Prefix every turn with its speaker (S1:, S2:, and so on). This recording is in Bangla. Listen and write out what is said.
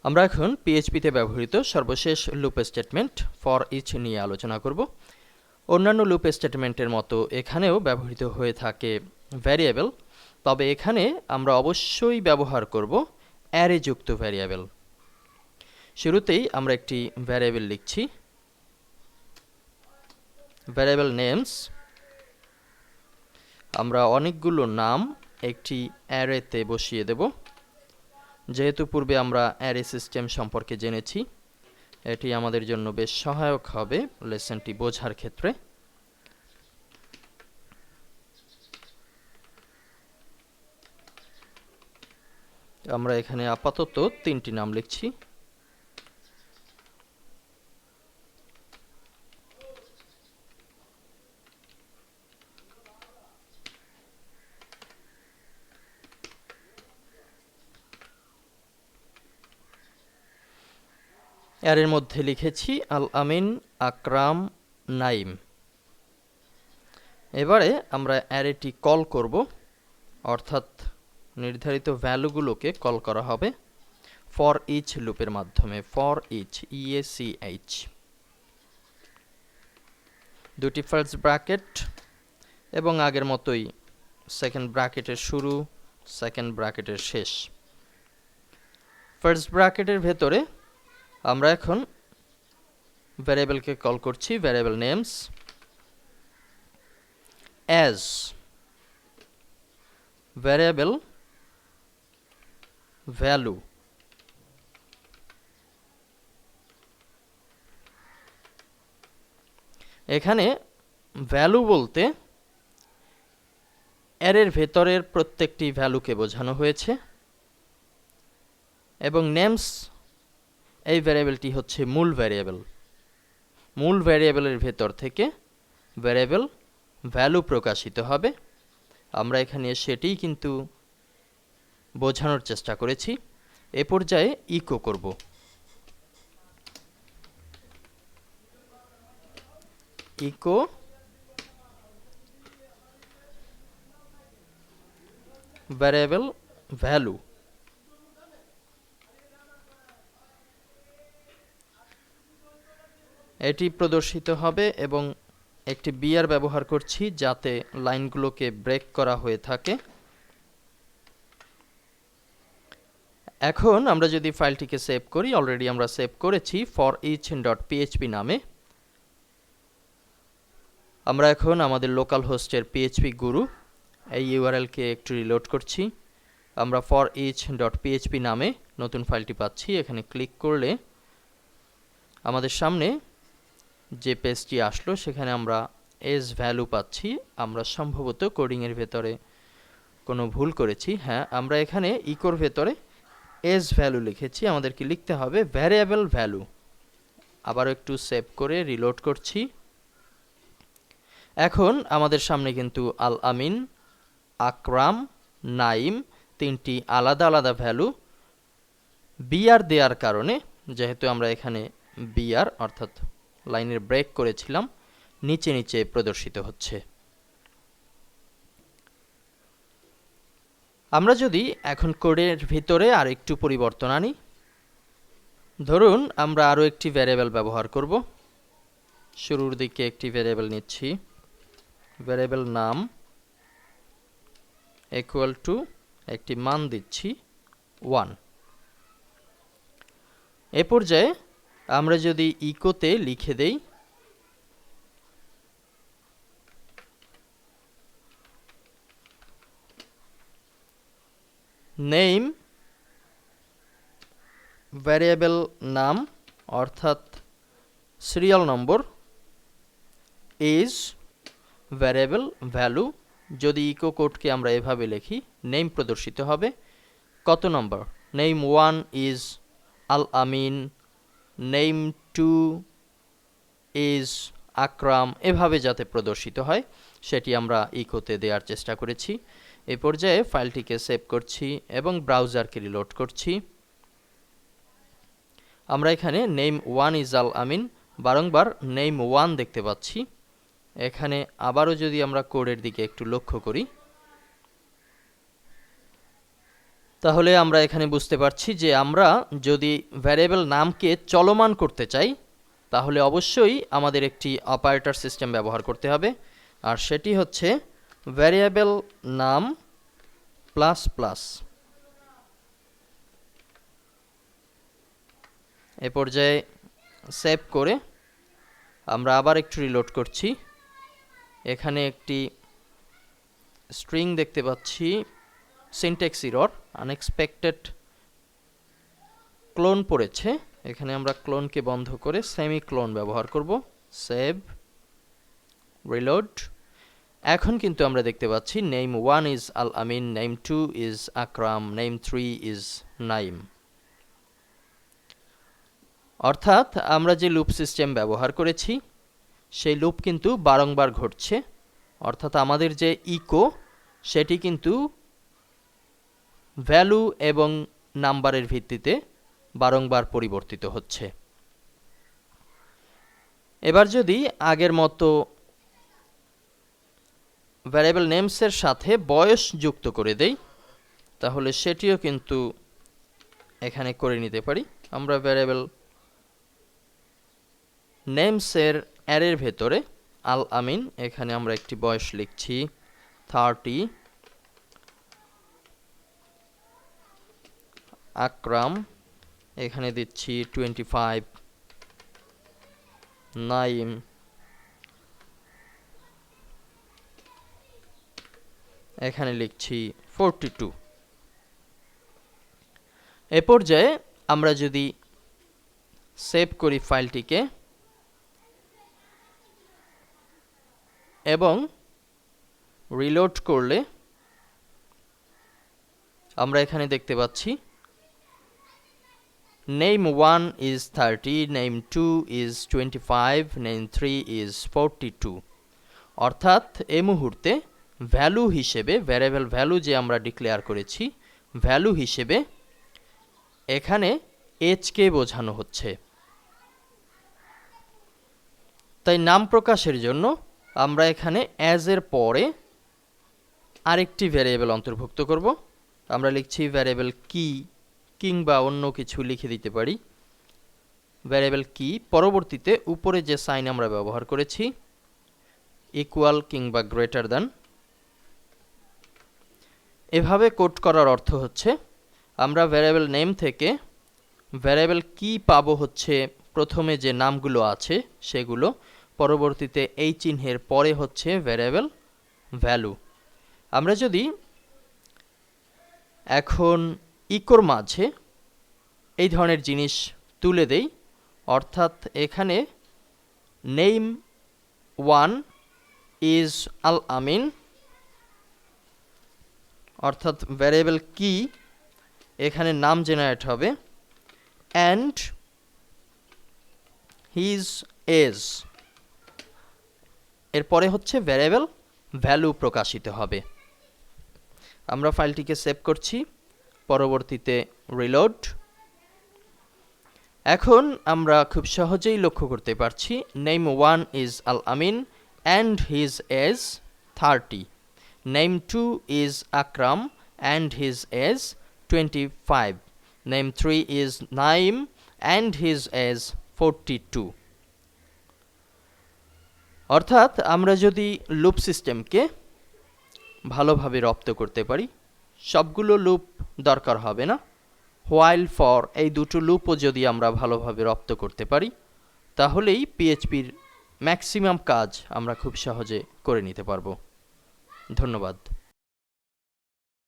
S1: আমরা এখন পিএইচপিতে ব্যবহৃত সর্বশেষ লুপ স্টেটমেন্ট ফর ইচ নিয়ে আলোচনা করব। অন্যান্য লুপ স্টেটমেন্টের মতো এখানেও ব্যবহৃত হয়ে থাকে ভ্যারিয়েবল, তবে এখানে আমরা অবশ্যই ব্যবহার করব অ্যারে যুক্ত ভ্যারিয়েবল। শুরুতেই আমরা একটি ভ্যারিয়েবল লিখছি, ভ্যারিয়েবল নেমস। আমরা অনেকগুলো নাম একটি অ্যারেতে বসিয়ে দেব। যেহেতু পূর্বে আমরা অ্যারে সিস্টেম সম্পর্কে জেনেছি, এটি আমাদের জন্য বেশ সহায়ক হবে লেসনটি বোঝার ক্ষেত্রে। আমরা এখানে আপাতত 3টি নাম লিখছি। এর মধ্যে লিখেছি আল আমিন, আকরাম, নাইম। এবারে আমরা অ্যারেটি কল করব, অর্থাৎ নির্ধারিত ভ্যালুগুলোকে কল করা হবে ফর ইচ লুপের মাধ্যমে। ফর ইচ, EACH, দুটি ফার্স্ট ব্র্যাকেট এবং আগের মতোই সেকেন্ড ব্র্যাকেটের শুরু, সেকেন্ড ব্র্যাকেটের শেষ। ফার্স্ট ব্র্যাকেটের ভেতরে আমরা এখন ভ্যারিয়েবলকে কল করছি, variable names as variable value. এখানে ভ্যালু বলতে অ্যারের ভেতরের প্রত্যেকটি ভ্যালুকে বোঝানো হয়েছে, এবং নেমস এই ভ্যারিয়েবলটি হচ্ছে মূল ভ্যারিয়েবল। মূল ভ্যারিয়েবলের ভেতর থেকে ভ্যারিয়েবল ভ্যালু প্রকাশিত হবে। আমরা এখানে সেটিই কিন্তু বোঝানোর চেষ্টা করেছি। এ পর্যায়ে ইকো করব। Echo variable value. এটি প্রদর্শিত হবে এবং একটি বিআর ব্যবহার করছি যাতে লাইনগুলোকে ব্রেক করা হয়ে থাকে। এখন আমরা যদি ফাইলটিকে সেভ করি, অলরেডি আমরা সেভ করেছি forEach.php নামে। আমরা এখন আমাদের লোকাল হোস্টের পিএইচপি গুরু এই ইউআরএলকে একটু রিলোড করছি। আমরা forEach.php নামে নতুন ফাইলটি পাচ্ছি। এখানে ক্লিক করলে আমাদের সামনে যে পেজটি আসলো সেখানে আমরা এজ ভ্যালু পাচ্ছি। আমরা সম্ভবত কোডিংয়ের ভেতরে কোনো ভুল করেছি। হ্যাঁ, আমরা এখানে ইকোর ভেতরে এজ ভ্যালু লিখেছি, আমাদেরকে লিখতে হবে ভ্যারিয়েবল ভ্যালু। আবার একটু সেভ করে রিলোড করছি। এখন আমাদের সামনে কিন্তু আল আমিন, আকরাম, নাইম তিনটি আলাদা আলাদা ভ্যালু বিআর দেওয়ার কারণে, যেহেতু আমরা এখানে বিআর অর্থাৎ লাইনের ব্রেক করেছিলাম, নিচে নিচে প্রদর্শিত হচ্ছে। আমরা যদি এখন কোডের ভিতরে আর একটু পরিবর্তন আনি, ধরুন আমরা আরও একটি ভ্যারিয়েবল ব্যবহার করব। শুরুর দিকে একটি ভ্যারিয়েবল নিচ্ছি, ভ্যারিয়েবল নাম ইকুয়াল টু একটি মান দিচ্ছি 1। এ পর্যায়ে আমরা যদি ইকোতে লিখে দেই নেম ভ্যারিয়েবল নাম অর্থাৎ serial number is variable value. যদি ইকো কোডকে আমরা এভাবে লিখি, নেম প্রদর্শিত হবে কত নম্বর। Name 1 is Al Amin, name 2 is Akram, এভাবে যাতে প্রদর্শিত হয় সেটি আমরা ইকোতে দেওয়ার চেষ্টা করেছি। এই পর্যায়ে ফাইলটিকে সেভ করছি এবং ব্রাউজারকে রিলোড করছি। আমরা এখানে নেম 1 ইজ আল আমিন বারংবার নেম 1 দেখতে পাচ্ছি। এখানে আবারও যদি আমরা কোডের দিকে একটু লক্ষ্য করি, তাহলে আমরা এখানে বুঝতে পারছি যে আমরা যদি ভ্যারিয়েবল নামকে চলমান করতে চাই তাহলে অবশ্যই আমাদের একটি অপারেটর সিস্টেম ব্যবহার করতে হবে, আর সেটি হচ্ছে ভ্যারিয়েবল নাম প্লাস প্লাস। এ পর্যায়ে সেভ করে আমরা আবার একটু রিলোড করছি। এখানে একটি স্ট্রিং দেখতে পাচ্ছি, সিনট্যাক্স এরর, আনএক্সপেক্টেড ক্লোন পড়েছে। এখানে আমরা ক্লোনকে বন্ধ করে সেমিক্লোন ব্যবহার করব। Save, reload. এখন কিন্তু আমরা দেখতে পাচ্ছি name 1 is Al Amin, name 2 is Akram, name 3 is Naim. অর্থাৎ আমরা যে লুপ সিস্টেম ব্যবহার করেছি সেই লুপ কিন্তু বারংবার ঘটছে, অর্থাৎ আমাদের যে ইকো সেটি কিন্তু ভ্যালু এবং নাম্বারের ভিত্তিতে বারংবার পরিবর্তিত হচ্ছে। এবার যদি আগের মতো ভ্যারিয়েবল নেমসের সাথে বয়স যুক্ত করে দেই তাহলে সেটিও কিন্তু এখানে করে নিতে পারি। আমরা ভ্যারিয়েবল নেমসের অ্যারের ভেতরে আল আমিন, এখানে আমরা একটি বয়স লিখছি 30, আকরাম এখানে দিচ্ছি 25, নাইম এখানে লিখছি 42। এ পর্যায়ে আমরা যদি সেভ করি ফাইলটিকে এবং রিলোড করলে আমরা এখানে দেখতে পাচ্ছি name 1 is 30, name 2 is 25, name 3 is 42। অর্থাৎ এই মুহূর্তে ভ্যালু হিসেবে, ভ্যারিয়েবল ভ্যালু যে আমরা ডিক্লেয়ার করেছি, ভ্যালু হিসেবে এখানে এজকে বোঝানো হচ্ছে। তাই নাম প্রকাশের জন্য আমরা এখানে অ্যাজ এর পরে আরেকটি ভ্যারিয়েবল অন্তর্ভুক্ত করব। আমরা লিখছি ভ্যারিয়েবল কি, কিংবা অন্য কিছু লিখে দিতে পারি। ভ্যারিয়েবল কি, পরবর্তীতে উপরে যে সাইন আমরা ব্যবহার করেছি ইকুয়াল কিংবা গ্রেটার দ্যান। এভাবে কোড করার অর্থ হচ্ছে আমরা ভ্যারিয়েবল নেম থেকে ভ্যারিয়েবল কি পাবো হচ্ছে প্রথমে যে নামগুলো আছে সেগুলো, পরবর্তীতে এই চিহ্নের পরে হচ্ছে ভ্যারিয়েবল ভ্যালু। আমরা যদি এখন ইকোর মাঝে এই ধরনের জিনিস তুলে দেই, অর্থাৎ এখানে নেম 1 ইজ আল আমিন, অর্থাৎ ভ্যারিয়েবল কি এখানে নাম জেনারেট হবে, অ্যান্ড হিজ এজ, এরপরে হচ্ছে ভ্যারিয়েবল ভ্যালু প্রকাশিত হবে। আমরা ফাইলটিকে সেভ করছি, পরবর্তীতে রিলোড। এখন আমরা খুব সহজেই লক্ষ্য করতে পারছি name 1 is Al Amin and his age 30, name 2 is Akram and his age 25, name 3 is Naim and his age 42। অর্থাৎ আমরা যদি লুপ সিস্টেমকে ভালোভাবে রপ্ত করতে পারি, সবগুলো লুপ দরকার হবে না, হোয়াইল ফর এই দুটো লুপও যদি আমরা ভালোভাবে রপ্ত করতে পারি তাহলেই পিএইচপির ম্যাক্সিমাম কাজ আমরা খুব সহজে করে নিতে পারবো। ধন্যবাদ।